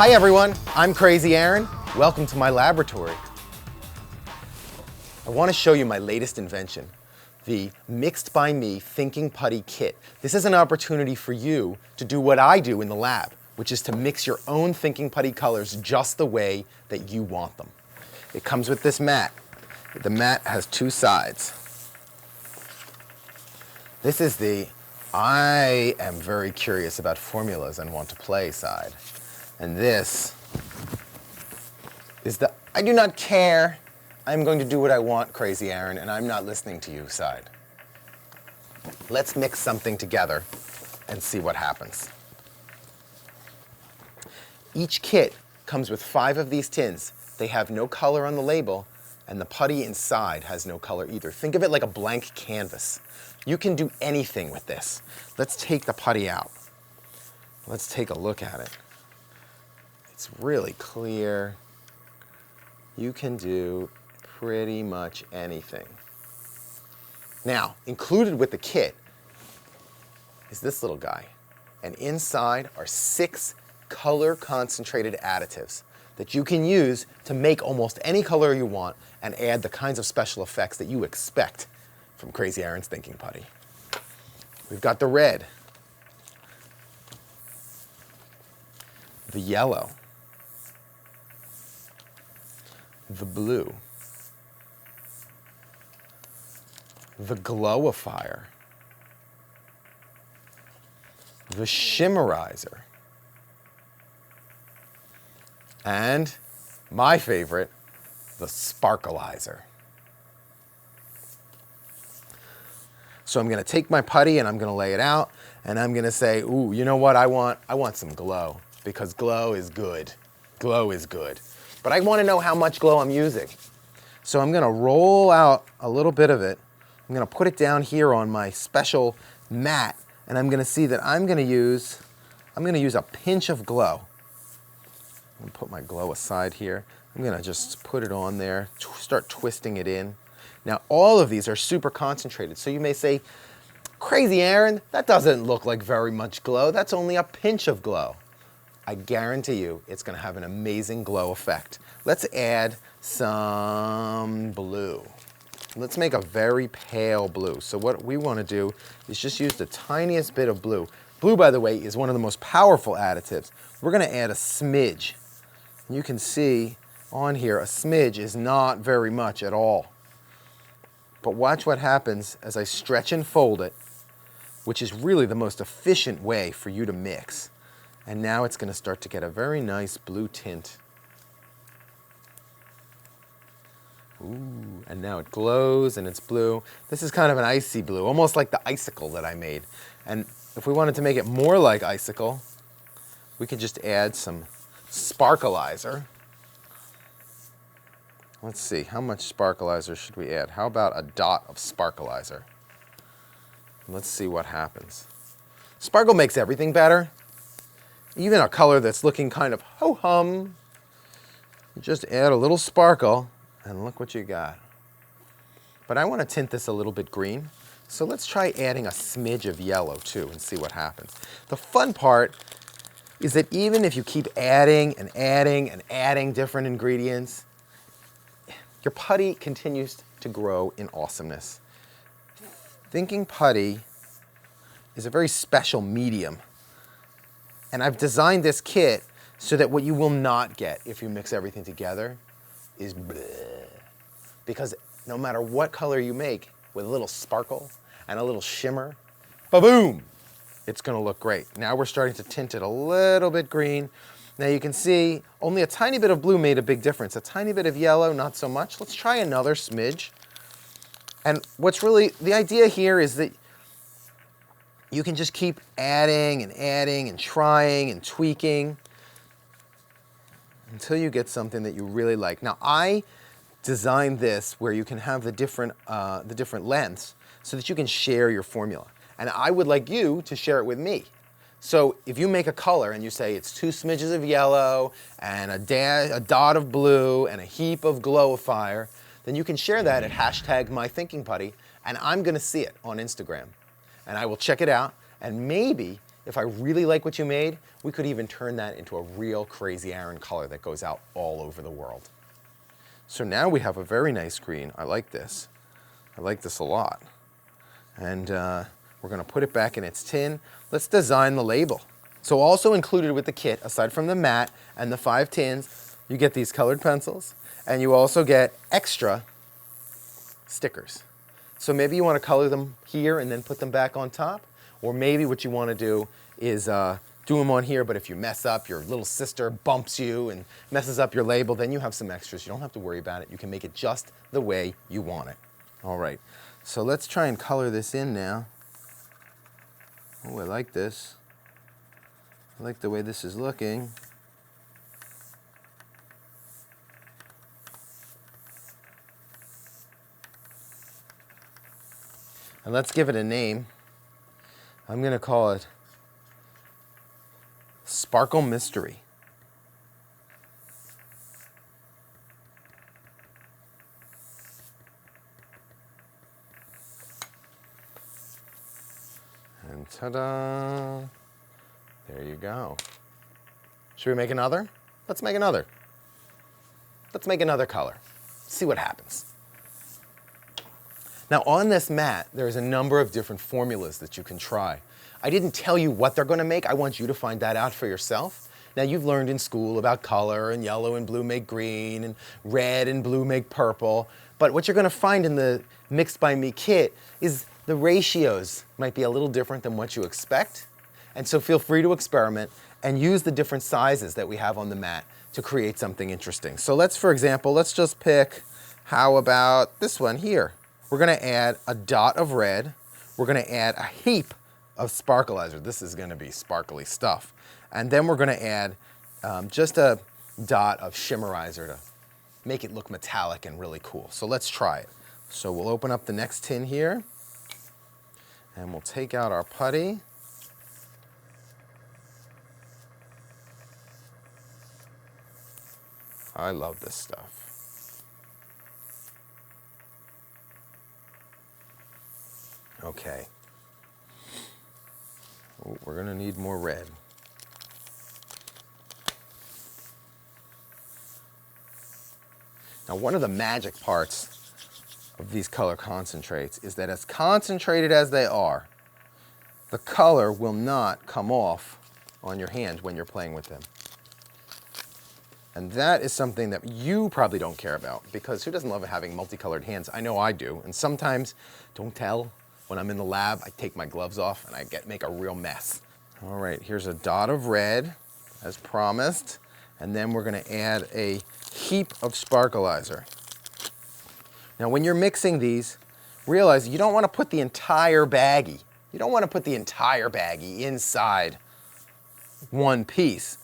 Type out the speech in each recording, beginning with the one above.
Hi everyone, I'm Crazy Aaron. Welcome to my laboratory. I want to show you my latest invention, the Mixed by Me Thinking Putty Kit. This is an opportunity for you to do what I do in the lab, which is to mix your own thinking putty colors just the way that you want them. It comes with this mat. The mat has two sides. This is the I am very curious about formulas and want to play side. And this is the I do not care. I'm going to do what I want, Crazy Aaron, and I'm not listening to you side. Let's mix something together and see what happens. Each kit comes with 5 of these tins. They have no color on the label, and the putty inside has no color either. Think of it like a blank canvas. You can do anything with this. Let's take the putty out. Let's take a look at it. It's really clear. You can do pretty much anything. Now, included with the kit is this little guy. And inside are 6 color concentrated additives that you can use to make almost any color you want and add the kinds of special effects that you expect from Crazy Aaron's Thinking Putty. We've got the red, the yellow, the blue, the glowifier, the shimmerizer, and my favorite, the sparkleizer. So I'm going to take my putty and I'm going to lay it out and I'm going to say, ooh, you know what I want? I want some glow, because glow is good. Glow is good. But I want to know how much glow I'm using. So I'm going to roll out a little bit of it. I'm going to put it down here on my special mat, and I'm going to see that I'm going to use a pinch of glow. I'm going to put my glow aside here. I'm going to just put it on there, start twisting it in. Now, all of these are super concentrated, so you may say, Crazy Aaron, that doesn't look like very much glow. That's only a pinch of glow. I guarantee you it's going to have an amazing glow effect. Let's add some blue. Let's make a very pale blue. So what we want to do is just use the tiniest bit of blue. Blue, by the way, is one of the most powerful additives. We're going to add a smidge. You can see on here a smidge is not very much at all. But watch what happens as I stretch and fold it, which is really the most efficient way for you to mix. And now it's going to start to get a very nice blue tint. Ooh, and now it glows and it's blue. This is kind of an icy blue, almost like the icicle that I made. And if we wanted to make it more like icicle, we could just add some sparkleizer. Let's see, how much sparkleizer should we add? How about a dot of sparkleizer? Let's see what happens. Sparkle makes everything better. Even a color that's looking kind of ho-hum. You just add a little sparkle and look what you got. But I want to tint this a little bit green, so let's try adding a smidge of yellow too and see what happens. The fun part is that even if you keep adding and adding and adding different ingredients, your putty continues to grow in awesomeness. Thinking Putty is a very special medium. And I've designed this kit so that what you will not get if you mix everything together is bleh. Because no matter what color you make, with a little sparkle and a little shimmer, ba-boom, it's going to look great. Now we're starting to tint it a little bit green. Now you can see only a tiny bit of blue made a big difference. A tiny bit of yellow, not so much. Let's try another smidge. And what's really, the idea here is that you can just keep adding and trying and tweaking until you get something that you really like. Now I designed this where you can have the different lengths so that you can share your formula. And I would like you to share it with me. So if you make a color and you say it's 2 smidges of yellow and a dot of blue and a heap of glowifier, then you can share that at #mythinkingputty, and I'm going to see it on Instagram. And I will check it out, and maybe if I really like what you made, we could even turn that into a real Crazy Aaron color that goes out all over the world. So now we have a very nice green. I like this. I like this a lot. And we're gonna put it back in its tin. Let's design the label. So also included with the kit, aside from the mat and the 5 tins, you get these colored pencils, and you also get extra stickers. So maybe you want to color them here and then put them back on top, or maybe what you want to do is do them on here, but if you mess up, your little sister bumps you and messes up your label, then you have some extras. You don't have to worry about it. You can make it just the way you want it. All right, so let's try and color this in now. Oh, I like this. I like the way this is looking. And let's give it a name. I'm going to call it Sparkle Mystery. And ta-da! There you go. Should we make another? Let's make another. Let's make another color. See what happens. Now on this mat, there's a number of different formulas that you can try. I didn't tell you what they're gonna make. I want you to find that out for yourself. Now you've learned in school about color, and yellow and blue make green, and red and blue make purple. But what you're gonna find in the Mixed by Me kit is the ratios might be a little different than what you expect. And so feel free to experiment and use the different sizes that we have on the mat to create something interesting. So let's, for example, let's just pick, how about this one here? We're gonna add a dot of red. We're gonna add a heap of Sparkleizer. This is gonna be sparkly stuff. And then we're gonna add just a dot of Shimmerizer to make it look metallic and really cool. So let's try it. So we'll open up the next tin here, and we'll take out our putty. I love this stuff. Okay. Oh, we're gonna need more red. Now, one of the magic parts of these color concentrates is that as concentrated as they are, the color will not come off on your hand when you're playing with them. And that is something that you probably don't care about, because who doesn't love having multicolored hands? I know I do. And sometimes, don't tell, when I'm in the lab, I take my gloves off and I make a real mess. All right, here's a dot of red, as promised. And then we're gonna add a heap of Sparkleizer. Now, when you're mixing these, realize you don't wanna put the entire baggie. You don't wanna put the entire baggie inside one piece.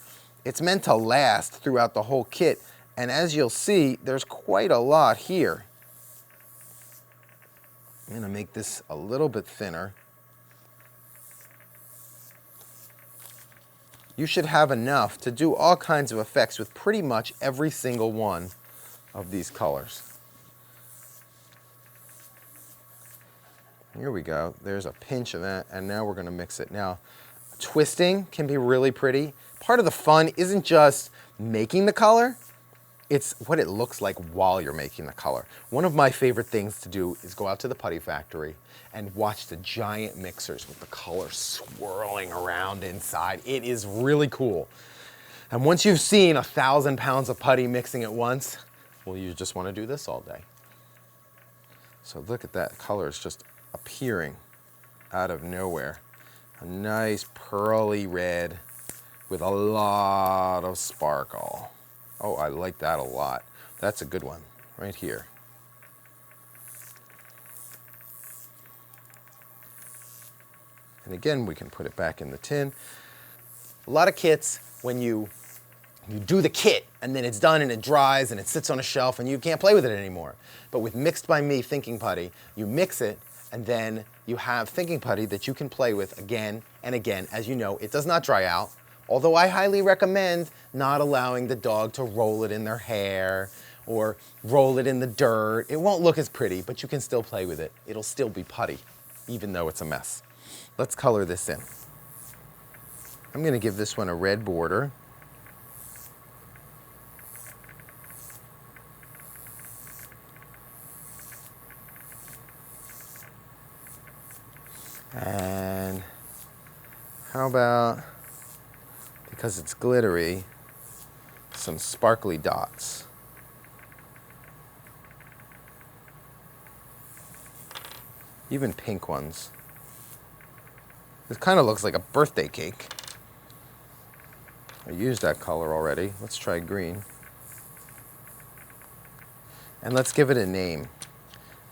It's meant to last throughout the whole kit. And as you'll see, there's quite a lot here. I'm gonna make this a little bit thinner. You should have enough to do all kinds of effects with pretty much every single one of these colors. Here we go. There's a pinch of that, and now we're gonna mix it. Now, twisting can be really pretty. Part of the fun isn't just making the color, it's what it looks like while you're making the color. One of my favorite things to do is go out to the putty factory and watch the giant mixers with the color swirling around inside. It is really cool. And once you've seen 1,000 pounds of putty mixing at once, well, you just want to do this all day. So look at that, color is just appearing out of nowhere. A nice pearly red with a lot of sparkle. Oh, I like that a lot. That's a good one, right here. And again, we can put it back in the tin. A lot of kits, when you do the kit and then it's done and it dries and it sits on a shelf and you can't play with it anymore. But with Mixed by Me Thinking Putty, you mix it and then you have Thinking Putty that you can play with again and again. As you know, it does not dry out. Although I highly recommend not allowing the dog to roll it in their hair or roll it in the dirt. It won't look as pretty, but you can still play with it. It'll still be putty, even though it's a mess. Let's color this in. I'm going to give this one a red border. And how about, because it's glittery, some sparkly dots. Even pink ones. It kind of looks like a birthday cake. I used that color already. Let's try green. And let's give it a name.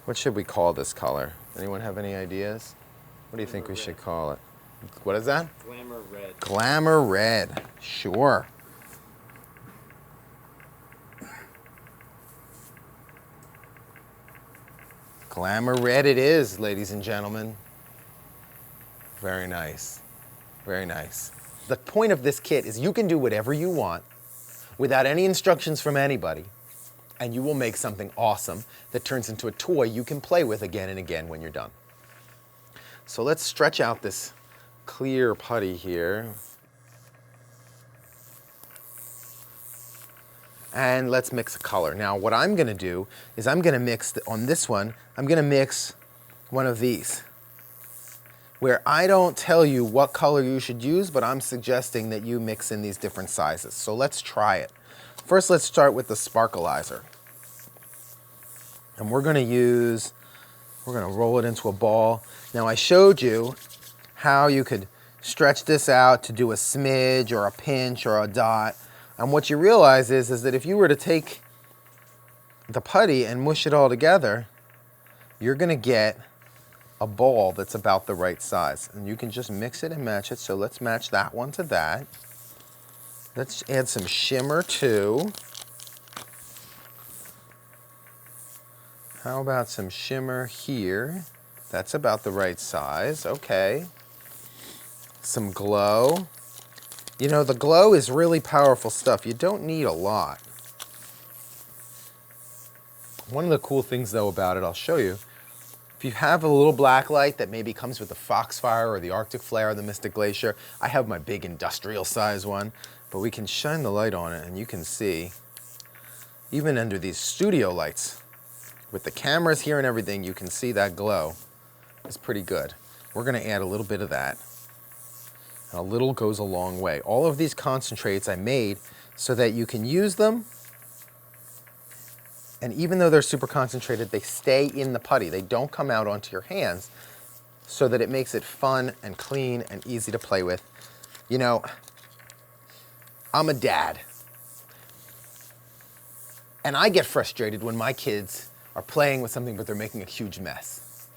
What should we call this color? Anyone have any ideas? What do you think we should call it? What is that? Glamour red. Glamour red. Sure. Glamour red it is, ladies and gentlemen. Very nice. Very nice. The point of this kit is you can do whatever you want without any instructions from anybody, and you will make something awesome that turns into a toy you can play with again and again when you're done. So let's stretch out this clear putty here. And let's mix a color. Now what I'm going to do is I'm going to mix, on this one, I'm going to mix one of these, where I don't tell you what color you should use, but I'm suggesting that you mix in these different sizes. So let's try it. First, let's start with the sparkleizer. And we're going to roll it into a ball. Now I showed you how you could stretch this out to do a smidge or a pinch or a dot. And what you realize is that if you were to take the putty and mush it all together, you're going to get a ball that's about the right size. And you can just mix it and match it. So let's match that one to that. Let's add some shimmer too. How about some shimmer here? That's about the right size. Okay. Some glow. You know, the glow is really powerful stuff. You don't need a lot. One of the cool things, though, about it, I'll show you. If you have a little black light that maybe comes with the Foxfire or the Arctic Flare or the Mystic Glacier, I have my big industrial size one, but we can shine the light on it and you can see, even under these studio lights, with the cameras here and everything, you can see that glow. It's pretty good. We're going to add a little bit of that. And a little goes a long way. All of these concentrates I made so that you can use them, and even though they're super concentrated, they stay in the putty. They don't come out onto your hands, so that it makes it fun and clean and easy to play with. You know, I'm a dad, and I get frustrated when my kids are playing with something but they're making a huge mess.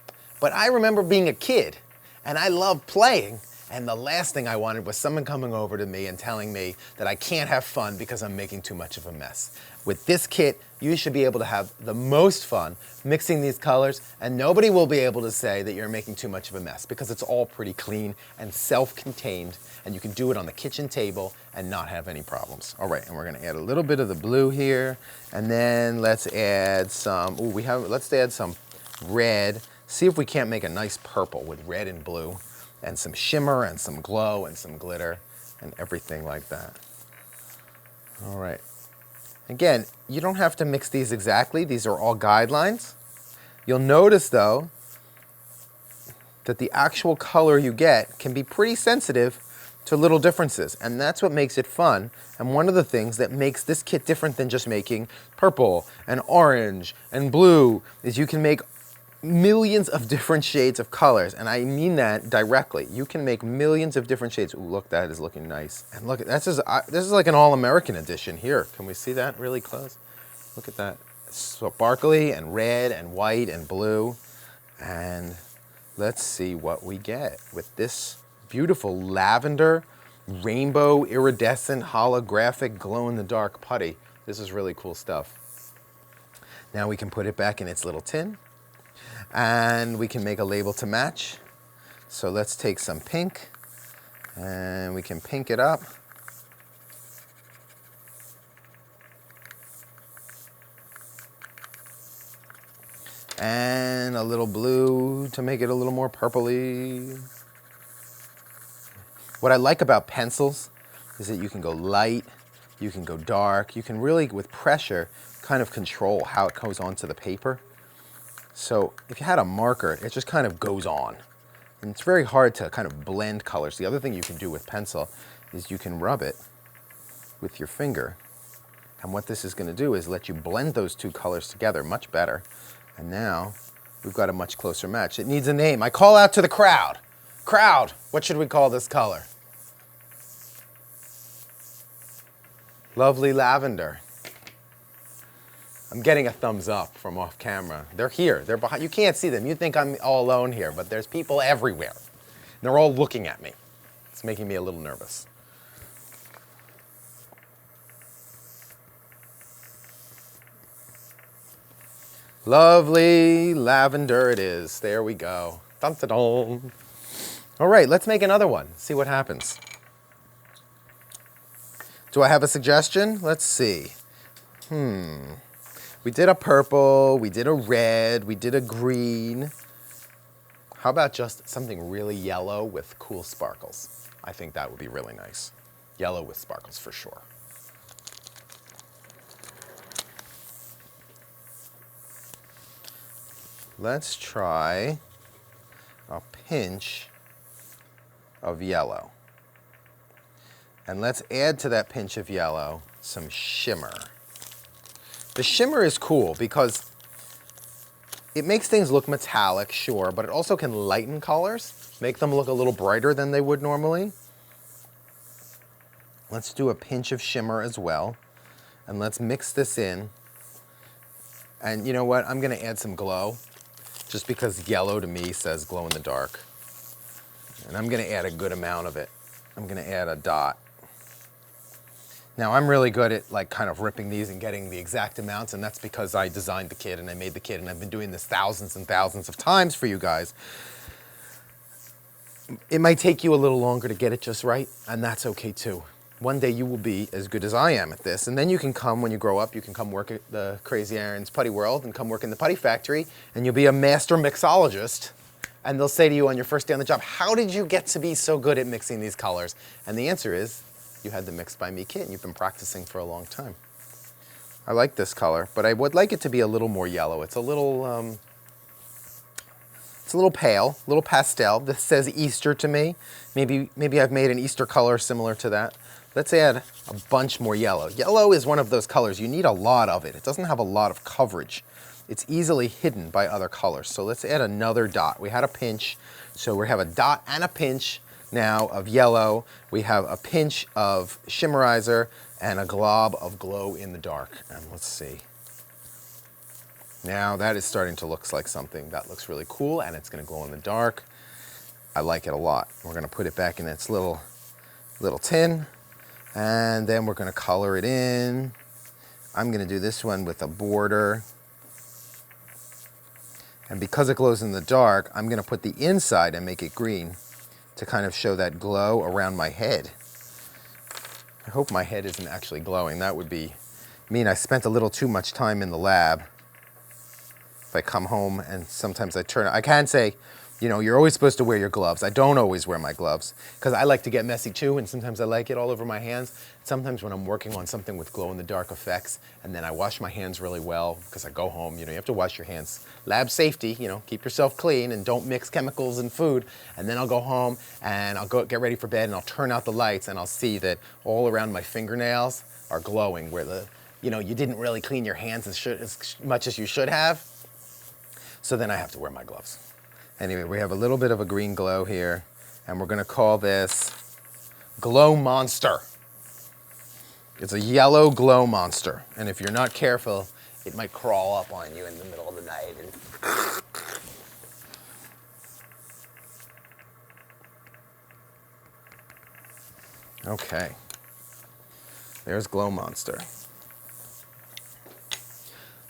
But I remember being a kid, and I loved playing, and the last thing I wanted was someone coming over to me and telling me that I can't have fun because I'm making too much of a mess. With this kit, you should be able to have the most fun mixing these colors, and nobody will be able to say that you're making too much of a mess because it's all pretty clean and self-contained, and you can do it on the kitchen table and not have any problems. All right, and we're gonna add a little bit of the blue here, and then let's add some, let's add some red. See if we can't make a nice purple with red and blue, and some shimmer and some glow and some glitter and everything like that. All right. Again, you don't have to mix these exactly. These are all guidelines. You'll notice, though, that the actual color you get can be pretty sensitive to little differences, and that's what makes it fun. And one of the things that makes this kit different than just making purple and orange and blue is you can make millions of different shades of colors, and I mean that directly. You can make millions of different shades. Ooh, look, that is looking nice. And look, this is like an all-American edition here. Can we see that really close? Look at that. It's sparkly and red and white and blue. And let's see what we get with this beautiful lavender, rainbow, iridescent, holographic, glow-in-the-dark putty. This is really cool stuff. Now we can put it back in its little tin, and we can make a label to match. So let's take some pink, and we can pink it up. And a little blue to make it a little more purpley. What I like about pencils is that you can go light, you can go dark, you can really, with pressure, kind of control how it goes onto the paper. So if you had a marker, it just kind of goes on. And it's very hard to kind of blend colors. The other thing you can do with pencil is you can rub it with your finger. And what this is going to do is let you blend those two colors together much better. And now we've got a much closer match. It needs a name. I call out to the crowd. Crowd, what should we call this color? Lovely lavender. I'm getting a thumbs up from off camera. They're here, they're behind. You can't see them. You think I'm all alone here, but there's people everywhere. And they're all looking at me. It's making me a little nervous. Lovely lavender it is. There we go. Dun, dun, dun. All right, let's make another one. See what happens. Do I have a suggestion? Let's see. We did a purple, we did a red, we did a green. How about just something really yellow with cool sparkles? I think that would be really nice. Yellow with sparkles for sure. Let's try a pinch of yellow. And let's add to that pinch of yellow some shimmer. The shimmer is cool because it makes things look metallic, sure, but it also can lighten colors, make them look a little brighter than they would normally. Let's do a pinch of shimmer as well. And let's mix this in. And you know what? I'm going to add some glow, just because yellow to me says glow in the dark. And I'm going to add a good amount of it. I'm going to add a dot. Now I'm really good at like kind of ripping these and getting the exact amounts, and that's because I designed the kit and I made the kit and I've been doing this thousands and thousands of times for you guys. It might take you a little longer to get it just right, and that's okay too. One day you will be as good as I am at this, and then you can come, when you grow up, you can come work at the Crazy Aaron's Putty World and come work in the putty factory, and you'll be a master mixologist. And they'll say to you on your first day on the job, how did you get to be so good at mixing these colors? And the answer is, you had the Mixed by Me kit and you've been practicing for a long time. I like this color, but I would like it to be a little more yellow. It's a little pale, a little pastel. This says Easter to me. Maybe I've made an Easter color similar to that. Let's add a bunch more yellow. Yellow is one of those colors, you need a lot of it. It doesn't have a lot of coverage. It's easily hidden by other colors. So let's add another dot. We had a pinch, so we have a dot and a pinch now of yellow. We have a pinch of shimmerizer and a glob of glow in the dark. And let's see. Now that is starting to look like something that looks really cool, and it's going to glow in the dark. I like it a lot. We're going to put it back in its little tin, and then we're going to color it in. I'm going to do this one with a border. And because it glows in the dark, I'm going to put the inside and make it green to kind of show that glow around my head. I hope my head isn't actually glowing. That would mean I spent a little too much time in the lab. If I come home and sometimes I can say, you know, you're always supposed to wear your gloves. I don't always wear my gloves because I like to get messy too, and sometimes I like it all over my hands. Sometimes when I'm working on something with glow-in-the-dark effects and then I wash my hands really well because I go home, you know, you have to wash your hands. Lab safety, you know, keep yourself clean and don't mix chemicals in food. And then I'll go home and I'll go get ready for bed and I'll turn out the lights and I'll see that all around my fingernails are glowing where you didn't really clean your hands as much as you should have. So then I have to wear my gloves. Anyway, we have a little bit of a green glow here, and we're going to call this Glow Monster. It's a yellow glow monster, and if you're not careful, it might crawl up on you in the middle of the night. Okay, there's Glow Monster.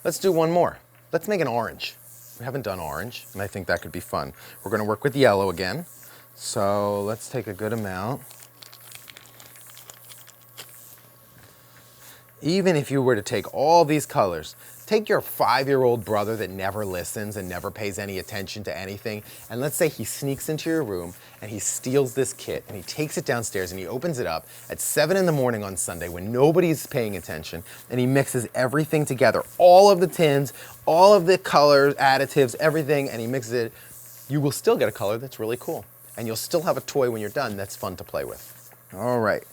Let's do one more. Let's make an orange. We haven't done orange, and I think that could be fun. We're going to work with yellow again. So let's take a good amount. Even if you were to take all these colors, Take your 5-year-old brother that never listens and never pays any attention to anything, and let's say he sneaks into your room and he steals this kit and he takes it downstairs and he opens it up at 7 in the morning on Sunday when nobody's paying attention, and he mixes everything together, all of the tins, all of the colors, additives, everything, and he mixes it. You will still get a color that's really cool, and you'll still have a toy when you're done that's fun to play with. All right,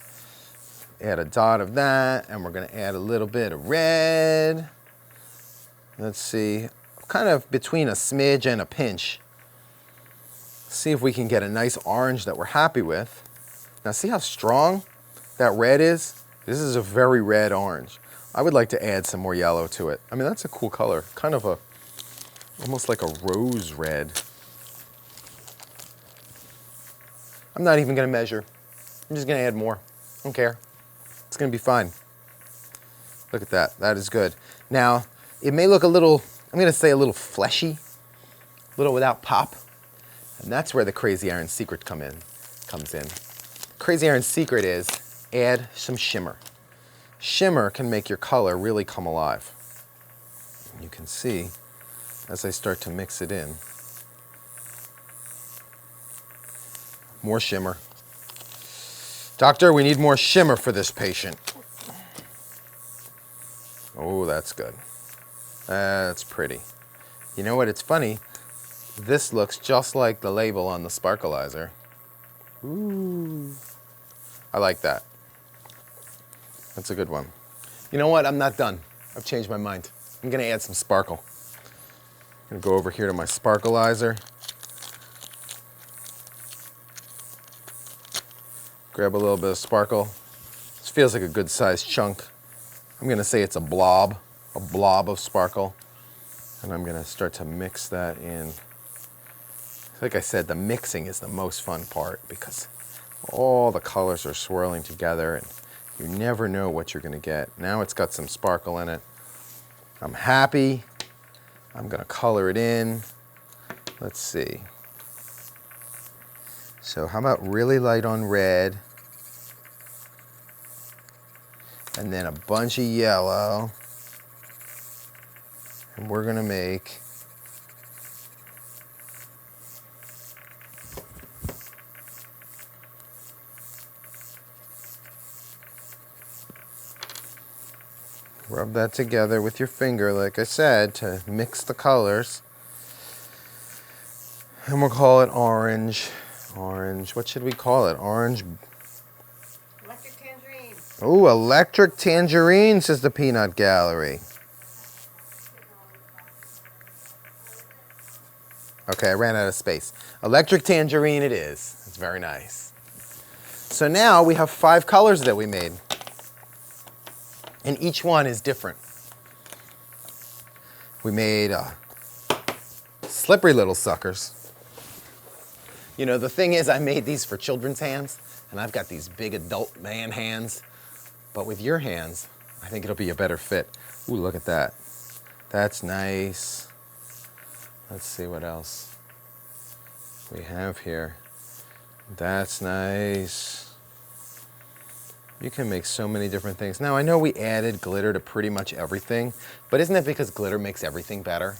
add a dot of that, and we're gonna add a little bit of red. Let's see, kind of between a smidge and a pinch. See if we can get a nice orange that we're happy with. Now see how strong that red is? This is a very red orange. I would like to add some more yellow to it. I mean, that's a cool color, kind of almost like a rose red. I'm not even gonna measure. I'm just gonna add more. I don't care. It's gonna be fine. Look at that, that is good. Now, it may look a little, I'm gonna say a little fleshy, a little without pop, and that's where the Crazy Iron secret comes in. Crazy Iron secret is add some shimmer. Shimmer can make your color really come alive. You can see as I start to mix it in. More shimmer. Doctor, we need more shimmer for this patient. Oh, that's good. That's pretty. You know what, it's funny. This looks just like the label on the Sparkleizer. Ooh. I like that. That's a good one. You know what, I'm not done. I've changed my mind. I'm gonna add some sparkle. I'm gonna go over here to my Sparkleizer. Grab a little bit of sparkle. This feels like a good sized chunk. I'm gonna say it's a blob of sparkle. And I'm gonna start to mix that in. Like I said, the mixing is the most fun part because all the colors are swirling together and you never know what you're gonna get. Now it's got some sparkle in it. I'm happy. I'm gonna color it in. Let's see. So how about really light on red? And then a bunch of yellow. And we're gonna make rub that together with your finger, like I said, to mix the colors. And we'll call it orange. Orange, what should we call it? Orange. Electric tangerine. Oh, electric tangerine, says the Peanut Gallery. Okay, I ran out of space. Electric tangerine it is. It's very nice. So now we have 5 colors that we made. And each one is different. We made slippery little suckers. You know, the thing is, I made these for children's hands, and I've got these big adult man hands. But with your hands, I think it'll be a better fit. Ooh, look at that. That's nice. Let's see what else we have here. That's nice. You can make so many different things. Now, I know we added glitter to pretty much everything, but isn't it because glitter makes everything better?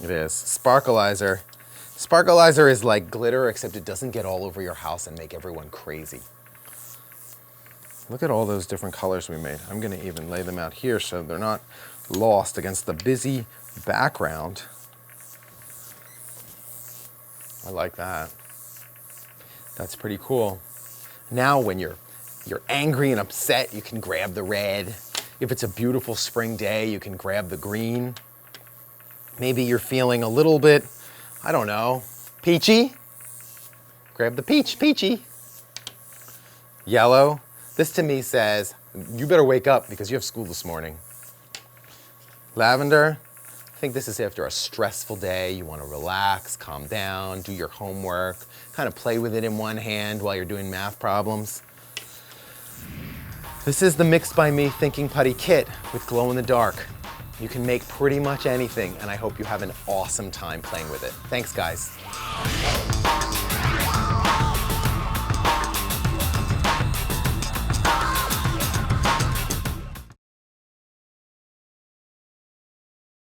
It is. Sparkleizer. Sparkleizer is like glitter, except it doesn't get all over your house and make everyone crazy. Look at all those different colors we made. I'm gonna even lay them out here so they're not lost against the busy background. I like that. That's pretty cool. Now when you're angry and upset, you can grab the red. If it's a beautiful spring day, you can grab the green. Maybe you're feeling a little bit, I don't know, peachy. Grab the peachy. Yellow. This to me says, you better wake up because you have school this morning. Lavender. I think this is after a stressful day. You want to relax, calm down, do your homework, kind of play with it in one hand while you're doing math problems. This is the Mixed by Me Thinking Putty Kit with glow in the dark. You can make pretty much anything, and I hope you have an awesome time playing with it. Thanks, guys.